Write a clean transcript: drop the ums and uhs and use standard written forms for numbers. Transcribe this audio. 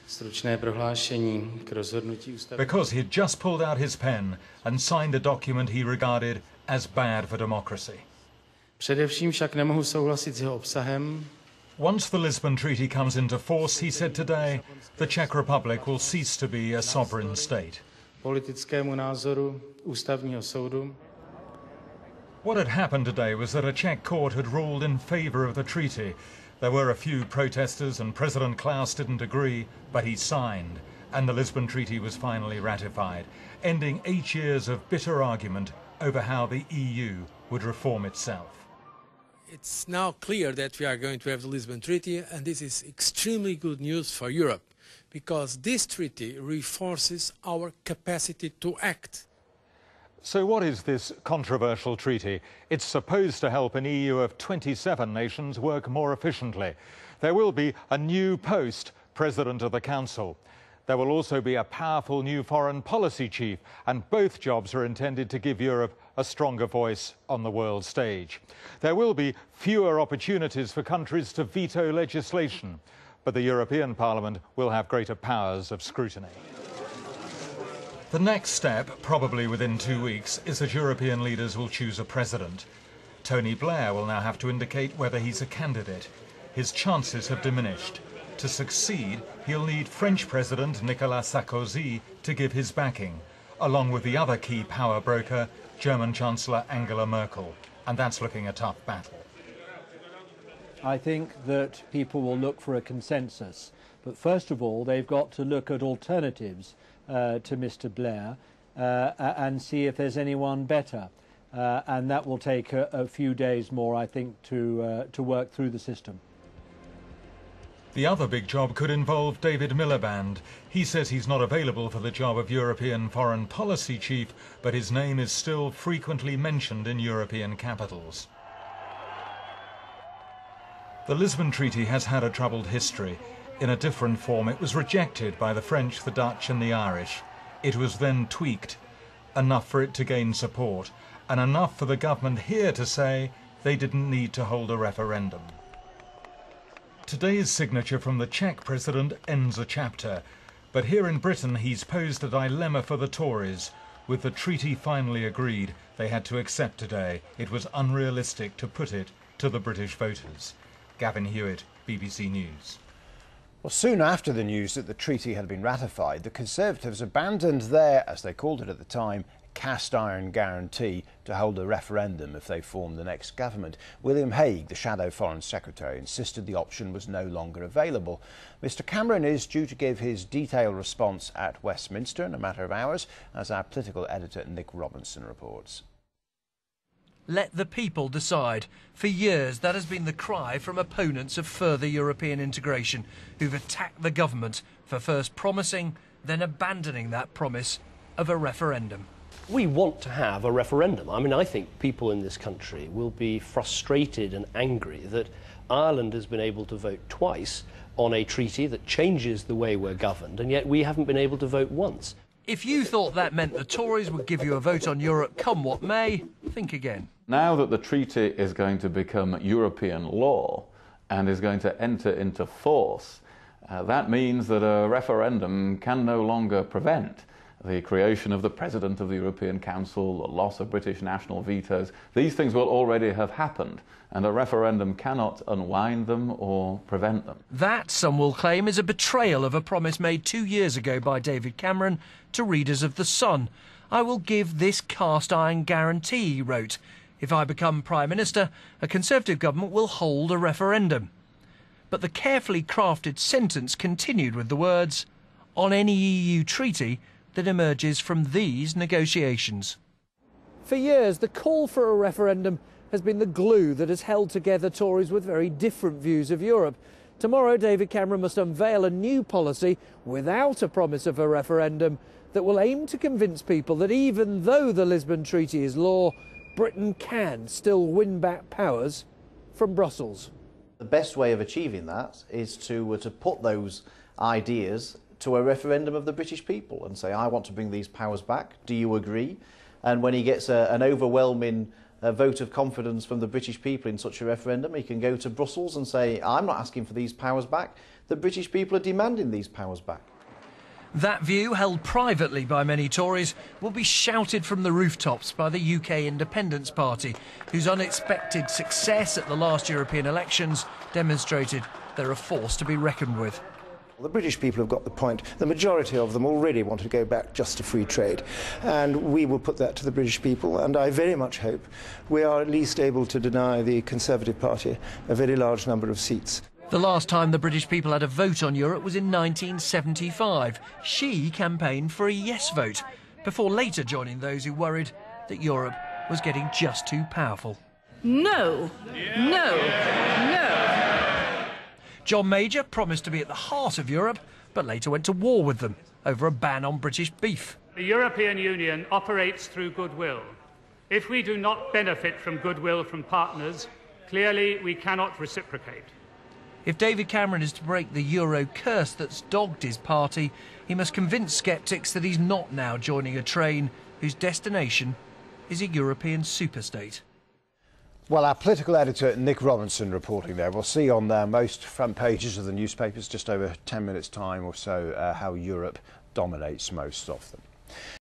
Stručné prohlášení k rozhodnutí ústavního. Because he'd just pulled out his pen and signed a document he regarded as bad for democracy. Především však nemohu souhlasit s jeho obsahem. Once the Lisbon Treaty comes into force, he said today, the Czech Republic will cease to be a sovereign state. Politickému názoru ústavního soudu. What had happened today was that a Czech court had ruled in favour of the treaty. There were a few protesters and President Klaus didn't agree, but he signed, and the Lisbon Treaty was finally ratified, ending 8 years of bitter argument over how the EU would reform itself. It's now clear that we are going to have the Lisbon Treaty, and this is extremely good news for Europe, because this treaty reinforces our capacity to act. So what is this controversial treaty? It's supposed to help an EU of 27 nations work more efficiently. There will be a new post, President of the Council. There will also be a powerful new foreign policy chief, and both jobs are intended to give Europe a stronger voice on the world stage. There will be fewer opportunities for countries to veto legislation, but the European Parliament will have greater powers of scrutiny. The next step, probably within 2 weeks, is that European leaders will choose a president. Tony Blair will now have to indicate whether he's a candidate. His chances have diminished. To succeed, he'll need French President Nicolas Sarkozy to give his backing, along with the other key power broker, German Chancellor Angela Merkel. And that's looking a tough battle. I think that people will look for a consensus. But first of all, they've got to look at alternatives to Mr. Blair and see if there's anyone better. And that will take a few days more, I think, to work through the system. The other big job could involve David Miliband. He says he's not available for the job of European Foreign Policy Chief, but his name is still frequently mentioned in European capitals. The Lisbon Treaty has had a troubled history. In a different form, it was rejected by the French, the Dutch and the Irish. It was then tweaked, enough for it to gain support, and enough for the government here to say they didn't need to hold a referendum. Today's signature from the Czech president ends a chapter, but here in Britain he's posed a dilemma for the Tories. With the treaty finally agreed, they had to accept today it was unrealistic to put it to the British voters. Gavin Hewitt, BBC News. Well, soon after the news that the treaty had been ratified, the Conservatives abandoned their, as they called it at the time, cast-iron guarantee to hold a referendum if they formed the next government. William Hague, the Shadow Foreign Secretary, insisted the option was no longer available. Mr Cameron is due to give his detailed response at Westminster in a matter of hours, as our political editor Nick Robinson reports. Let the people decide. For years, that has been the cry from opponents of further European integration, who've attacked the government for first promising, then abandoning that promise of a referendum. We want to have a referendum. I mean, I think people in this country will be frustrated and angry that Ireland has been able to vote twice on a treaty that changes the way we're governed, and yet we haven't been able to vote once. If you thought that meant the Tories would give you a vote on Europe come what may, think again. Now that the treaty is going to become European law and is going to enter into force, that means that a referendum can no longer prevent the creation of the President of the European Council, the loss of British national vetoes. These things will already have happened, and a referendum cannot unwind them or prevent them. That, some will claim, is a betrayal of a promise made 2 years ago by David Cameron to readers of The Sun. I will give this cast-iron guarantee, he wrote. If I become Prime Minister, a Conservative government will hold a referendum. But the carefully crafted sentence continued with the words, on any EU treaty that emerges from these negotiations. For years, the call for a referendum has been the glue that has held together Tories with very different views of Europe. Tomorrow, David Cameron must unveil a new policy without a promise of a referendum that will aim to convince people that even though the Lisbon Treaty is law, Britain can still win back powers from Brussels. The best way of achieving that is to put those ideas to a referendum of the British people and say, I want to bring these powers back. Do you agree? And when he gets an overwhelming a vote of confidence from the British people in such a referendum. He can go to Brussels and say, I'm not asking for these powers back. The British people are demanding these powers back. That view, held privately by many Tories, will be shouted from the rooftops by the UK Independence Party, whose unexpected success at the last European elections demonstrated they're a force to be reckoned with. The British people have got the point. The majority of them already want to go back just to free trade, and we will put that to the British people, and I very much hope we are at least able to deny the Conservative Party a very large number of seats. The last time the British people had a vote on Europe was in 1975. She campaigned for a yes vote, before later joining those who worried that Europe was getting just too powerful. No, no, no. John Major promised to be at the heart of Europe, but later went to war with them over a ban on British beef. The European Union operates through goodwill. If we do not benefit from goodwill from partners, clearly we cannot reciprocate. If David Cameron is to break the Euro curse that's dogged his party, he must convince sceptics that he's not now joining a train whose destination is a European superstate. Well, our political editor Nick Robinson reporting there. We'll see on most front pages of the newspapers, just over 10 minutes' time or so, how Europe dominates most of them.